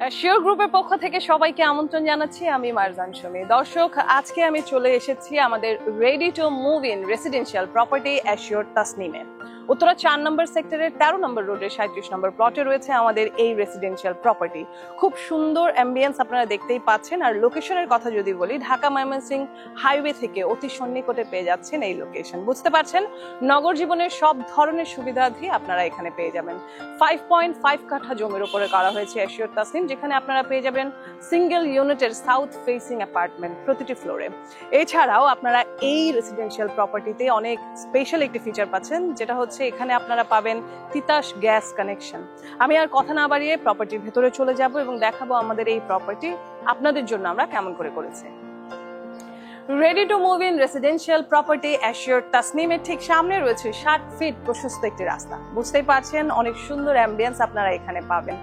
Assure গ্রুপের পক্ষ থেকে সবাইকে আমন্ত্রণ জানাচ্ছি। আমি মারজান সুমি। দর্শক, আজকে আমি চলে এসেছি আমাদের ready to move in residential property assure তাসনিমে। উত্তরা ৪ নম্বর সেক্টরের ১৩ নম্বর রোডের ৩৭ নম্বর প্লটে রয়েছে আমাদের এই রেসিডেন্সিয়াল প্রপার্টি। খুব সুন্দর অ্যাম্বিয়েন্স আপনারা দেখতেই পাচ্ছেন। আর লোকেশনের কথা যদি বলি, ঢাকা ময়মনসিংহ হাইওয়ে থেকে অতি সন্নিকটে পেয়ে যাচ্ছেন এই লোকেশন। বুঝতে পারছেন, নগর জীবনের সব ধরনের সুবিধাধি আপনারা এখানে পেয়ে যাবেন। 5.5 কাঠা জমির উপরে করা হয়েছে অ্যাশিওর তাসনিম, যেখানে আপনারা পেয়ে যাবেন সিঙ্গেল ইউনিটের সাউথ ফেসিং অ্যাপার্টমেন্ট প্রতিটি ফ্লোরে। এছাড়াও আপনারা এই রেসিডেন্সিয়াল প্রপার্টিতে অনেক স্পেশাল একটি ফিচার পাচ্ছেন, যেটা হচ্ছে এখানে আপনারা পাবেন তিতাস গ্যাস কানেকশন। আমি আর কথা না বাড়িয়ে প্রপার্টির ভেতরে চলে যাব এবং দেখাবো আমাদের এই প্রপার্টি আপনাদের জন্য আমরা কেমন করে করেছি। Ready to move in residential property assure তাসনিমের ঠিক সামনে রয়েছে 60 ফিট প্রশস্ত একটি রাস্তা। বুঝতেই পারছেন, অনেক সুন্দর অ্যাম্বিয়েন্স আপনারা এখানে পাবেন।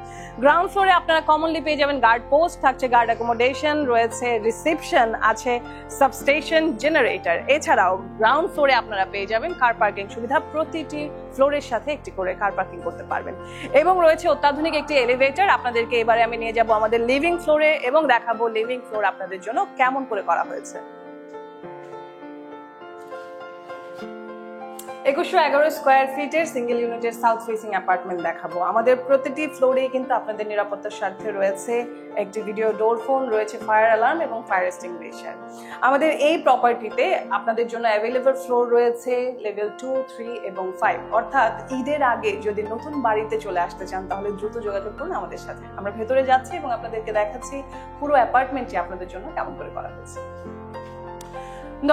গ্রাউন্ড ফ্লোরে আপনারা কমনলি পেয়ে যাবেন গার্ড পোস্ট, থাকছে গার্ড অ্যাকোমোডেশন, রয়েছে রিসেপশন, আছে সাবস্টেশন, জেনারেটর। এছাড়াও গ্রাউন্ড ফ্লোরে আপনারা পেয়ে যাবেন কার পার্কিং সুবিধা। প্রতিটি ফ্লোরের সাথে একটি করে কার পার্কিং করতে পারবেন এবং রয়েছে অত্যাধুনিক একটি এলিভেটর। আপনাদেরকে এবারে আমি নিয়ে যাব আমাদের লিভিং ফ্লোরে এবং দেখাবো লিভিং ফ্লোর আপনাদের জন্য কেমন করে করা হয়েছে। 2111 স্কোয়ার ফিটের সিঙ্গেল ইউনিটের সাউথ ফেসিং অ্যাপার্টমেন্ট দেখাবো। আমাদের প্রতিটি ফ্লোরে কিন্তু আপনাদের নিরাপত্তার স্বার্থে রয়েছে একটি ভিডিও ডোর ফোন, রয়েছে ফায়ার অ্যালার্ম এবং ফায়ার এক্সটিংগুইশার। আমাদের এই প্রপার্টিতে আপনাদের জন্য অ্যাভেলেবল ফ্লোর রয়েছে লেভেল 2, 3 এবং 5। অর্থাৎ ঈদের আগে যদি নতুন বাড়িতে চলে আসতে চান তাহলে দ্রুত যোগাযোগ করুন আমাদের সাথে। আমরা ভেতরে যাচ্ছি এবং আপনাদেরকে দেখাচ্ছি পুরো অ্যাপার্টমেন্টটি আপনাদের জন্য কেমন করে করা হয়েছে।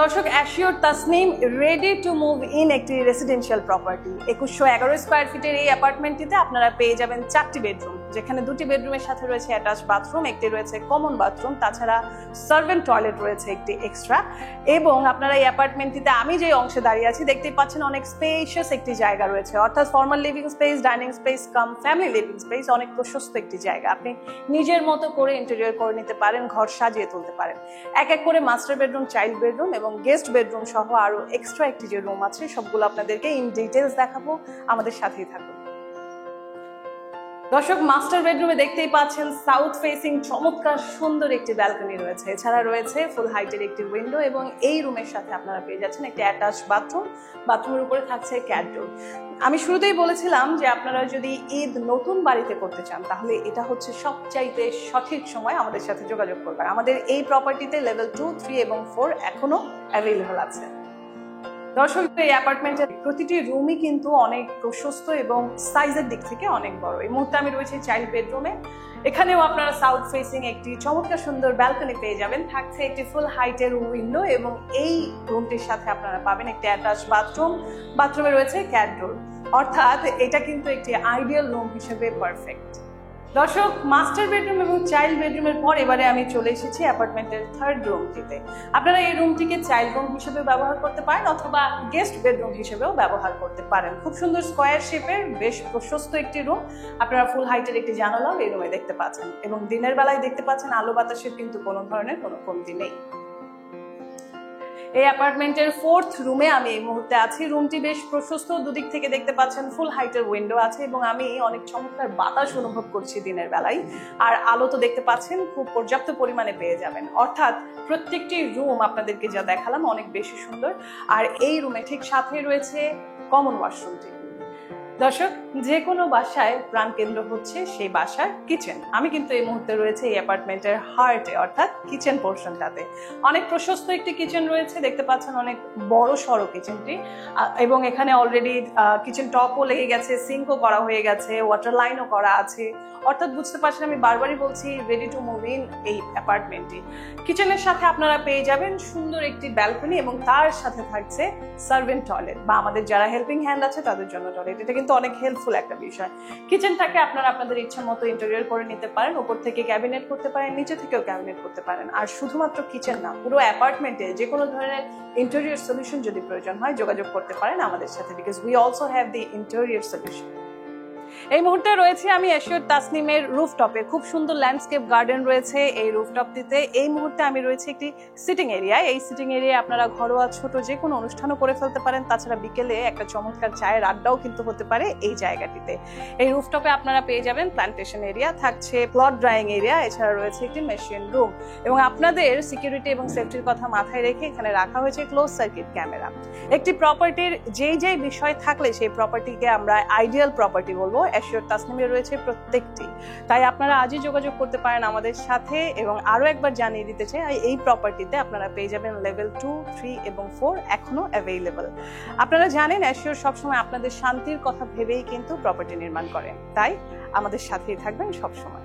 দর্শক, assure Tasnim ready to move in একটি রেসিডেন্সিয়াল প্রপার্টি। 2111 স্কোয়ার ফিটের এই অ্যাপার্টমেন্টটিতে আপনারা পেয়ে যাবেন 4টি বেডরুম, যেখানে 2টি বেডরুমের সাথে রয়েছে অ্যাটাচ বাথরুম, একটি রয়েছে কমন বাথরুম, তাছাড়া সার্ভেন্ট টয়লেট রয়েছে একটি এক্সট্রা। এবং আপনারা এই অ্যাপার্টমেন্টটিতে আমি যে অংশে দাঁড়িয়ে আছি দেখতেই পাচ্ছেন অনেক স্পেশিয়াস একটি জায়গা রয়েছে। অর্থাৎ formal living space, dining space cum family living space, অনেক প্রশস্ত একটি জায়গা। আপনি নিজের মতো করে ইন্টেরিয়র করে নিতে পারেন, ঘর সাজিয়ে তুলতে পারেন। এক এক করে মাস্টার বেডরুম, চাইল্ড বেডরুম এবং গেস্ট বেডরুম সহ আরো এক্সট্রা একটি যে রুম আছে সবগুলো আপনাদেরকে ইন ডিটেলস দেখাবো। আমাদের সাথেই থাকুন। দর্শক, মাস্টার বেডরুমে দেখতেই পাচ্ছেন সাউথ ফেসিং চমৎকার সুন্দর একটি ব্যালকনি রয়েছে। এছাড়া রয়েছে ফুল হাইটের একটি উইন্ডো এবং এই রুমের সাথে আপনারা পেয়ে যাচ্ছেন একটি অ্যাটাচ বাথরুম। বাথরুমের উপরে থাকছে ক্যাট ডোর। আমি শুরুতেই বলেছিলাম যে আপনারা যদি ঈদ নতুন বাড়িতে করতে চান তাহলে এটা হচ্ছে সবচাইতে সঠিক সময় আমাদের সাথে যোগাযোগ করবেন। আমাদের এই প্রপার্টিতে লেভেল 2, 3 এবং 4 এখনো অ্যাভেলেবল আছে। দর্শক, এই অ্যাপার্টমেন্টের প্রতিটি রুমই কিন্তু অনেক প্রশস্ত এবং সাইজের দিক থেকে অনেক বড়। এই মুহূর্তে আমি রয়েছি চাইল্ড বেডরুমে। এখানেও আপনারা সাউথ ফেসিং একটি চমৎকার সুন্দর ব্যালকনি পেয়ে যাবেন। থাকছে একটি ফুল হাইটের উইন্ডো এবং এই রুমটির সাথে আপনারা পাবেন একটি অ্যাটাচ বাথরুম। বাথরুমে রয়েছে ক্যাট ডোর। অর্থাৎ এটা কিন্তু একটি আইডিয়াল রুম হিসেবে পারফেক্ট। দর্শক, মাস্টার বেডরুম এবং চাইল্ড বেডরুমের পর এবারে আমি চলে এসেছি অ্যাপার্টমেন্টের থার্ড রুমটিতে। আপনারা এই রুমটিকে চাইল্ড রুম হিসেবে ব্যবহার করতে পারেন অথবা গেস্ট বেডরুম হিসেবেও ব্যবহার করতে পারেন। খুব সুন্দর স্কোয়ার শেপের বেশ প্রশস্ত একটি রুম। আপনারা ফুল হাইটের একটি জানালাও এই রুমে দেখতে পাচ্ছেন এবং দিনের বেলায় দেখতে পাচ্ছেন আলো বাতাসের কিন্তু কোনো ধরনের কোনো কমতি নেই। এই অ্যাপার্টমেন্টের 4th রুমে আমি এই মুহূর্তে আছি। রুমটি বেশ প্রশস্ত, দুদিক থেকে দেখতে পাচ্ছেন ফুল হাইটের উইন্ডো আছে এবং আমি অনেক চমৎকার বাতাস অনুভব করছি দিনের বেলায়। আর আলো তো দেখতে পাচ্ছেন খুব পর্যাপ্ত পরিমাণে পেয়ে যাবেন। অর্থাৎ প্রত্যেকটি রুম আপনাদেরকে যা দেখালাম অনেক বেশি সুন্দর। আর এই রুমে ঠিক সাথে রয়েছে কমন ওয়াশরুমটি। দর্শক, যে কোনো বাসায় প্রাণকেন্দ্র হচ্ছে সেই বাসার কিচেন। আমি কিন্তু এই মুহূর্তে রয়েছে এই অ্যাপার্টমেন্টের হার্টে, অর্থাৎ কিচেন পোর্শনটাতে। অনেক প্রশস্ত একটি কিচেন রয়েছে, দেখতে পাচ্ছেন অনেক বড় সড়ো কিচেনটি এবং এখানে অলরেডি কিচেন টপও লেগে গেছে, সিঙ্কও করা হয়ে গেছে, ওয়াটার লাইনও করা আছে। অর্থাৎ বুঝতে পারছেন, আমি বারবারই বলছি রেডি টু মুভ ইন এই অ্যাপার্টমেন্টটি। কিচেনের সাথে আপনারা পেয়ে যাবেন সুন্দর একটি ব্যালকনি এবং তার সাথে থাকছে সার্ভেন্ট টয়লেট বা আমাদের যারা হেল্পিং হ্যান্ড আছে তাদের জন্য টয়লেট। এটা কিন্তু অনেক হেল্পফুল একটা বিষয়। কিচেনটাকে আপনারা আপনাদের ইচ্ছা মতো ইন্টেরিয়র করে নিতে পারেন। উপর থেকে ক্যাবিনেট করতে পারেন, নিচে থেকেও ক্যাবিনেট করতে পারেন। আর শুধুমাত্র কিচেন না, পুরো অ্যাপার্টমেন্টে যে কোনো ধরনের ইন্টেরিয়র সলিউশন যদি প্রয়োজন হয় যোগাযোগ করতে পারেন আমাদের সাথে, because we also have the interior solution. এই মুহূর্তে রয়েছে আমি অ্যাশিওর তাসনিমের রুফটপে। খুব সুন্দর ল্যান্ডস্কেপ গার্ডেন রয়েছে এই রুফটপটিতে। এই মুহূর্তে আমি রয়েছে একটি সিটিং এরিয়ায়। এই সিটিং এরিয়ায় আপনারা ঘরোয়া ছোট যে কোনো অনুষ্ঠানও করে ফেলতে পারেন, তাছাড়া বিকেলে একটা চমৎকার চায়ের আড্ডাও কিন্তু হতে পারে এই জায়গাটিতে। এই রুফটপে আপনারা পেয়ে যাবেন প্ল্যান্টেশন এরিয়া, থাকছে ক্লথ ড্রাইং এরিয়া, এছাড়া রয়েছে একটি মেশিন রুম এবং আপনাদের সিকিউরিটি এবং সেফটির কথা মাথায় রেখে এখানে রাখা হয়েছে ক্লোজ সার্কিট ক্যামেরা। একটি প্রপার্টির যেই বিষয় থাকলে সেই প্রপার্টিকে আমরা আইডিয়াল প্রপার্টি বলবো, অ্যাশিওর তাসনিমে রয়েছে প্রত্যেকটি। তাই আপনারা আজই যোগাযোগ করতে পারেন আমাদের সাথে। এবং আরো একবার জানিয়ে দিতে চাই, এই প্রপার্টিতে আপনারা পেয়ে যাবেন লেভেল 2, 3 এবং 4 এখনো অ্যাভেইলেবল। আপনারা জানেন অ্যাশিওর সবসময় আপনাদের শান্তির কথা ভেবেই কিন্তু প্রপার্টি নির্মাণ করে, তাই আমাদের সাথেই থাকবেন সবসময়।